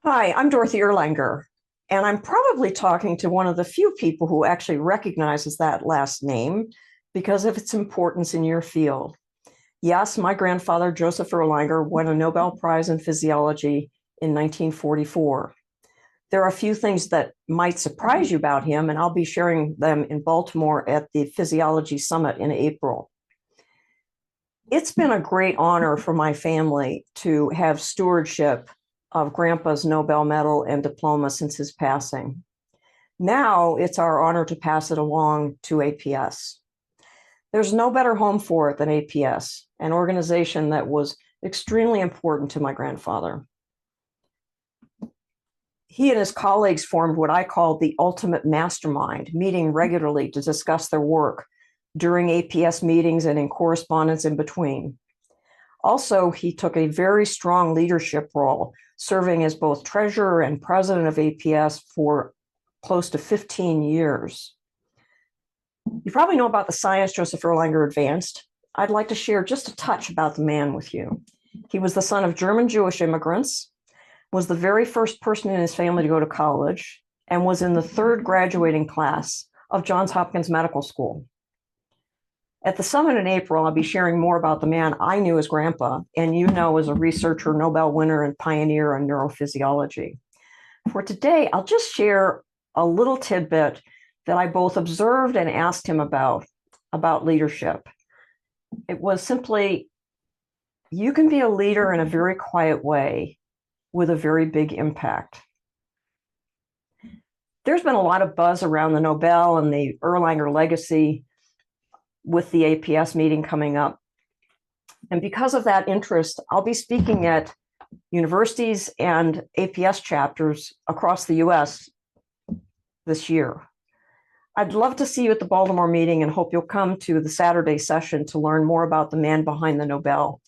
Hi, I'm Dorothy Erlanger, and I'm probably talking to one of the few people who actually recognizes that last name because of its importance in your field. Yes, my grandfather, Joseph Erlanger, won a Nobel Prize in physiology in 1944. There are a few things that might surprise you about him, and I'll be sharing them in Baltimore at the Physiology Summit in April. It's been a great honor for my family to have stewardship of Grandpa's Nobel medal and diploma since his passing. Now it's our honor to pass it along to APS. There's no better home for it than APS, an organization that was extremely important to my grandfather. He and his colleagues formed what I call the ultimate mastermind, meeting regularly to discuss their work during APS meetings and in correspondence in between. Also, he took a very strong leadership role, serving as both treasurer and president of APS for close to 15 years. You probably know about the science Joseph Erlanger advanced. I'd like to share just a touch about the man with you. He was the son of German Jewish immigrants, was the very first person in his family to go to college, and was in the third graduating class of Johns Hopkins Medical School. At the summit in April, I'll be sharing more about the man I knew as Grandpa, and you know as a researcher, Nobel winner, and pioneer in neurophysiology. For today, I'll just share a little tidbit that I both observed and asked him about leadership. It was simply, you can be a leader in a very quiet way with a very big impact. There's been a lot of buzz around the Nobel and the Erlanger legacy with the APS meeting coming up. And because of that interest, I'll be speaking at universities and APS chapters across the US this year. I'd love to see you at the Baltimore meeting and hope you'll come to the Saturday session to learn more about the man behind the Nobel.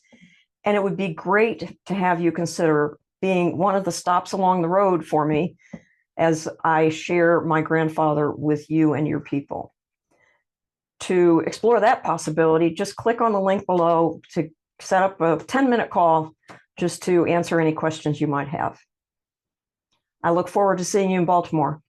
And it would be great to have you consider being one of the stops along the road for me as I share my grandfather with you and your people. To explore that possibility, just click on the link below to set up a 10-minute call just to answer any questions you might have. I look forward to seeing you in Baltimore.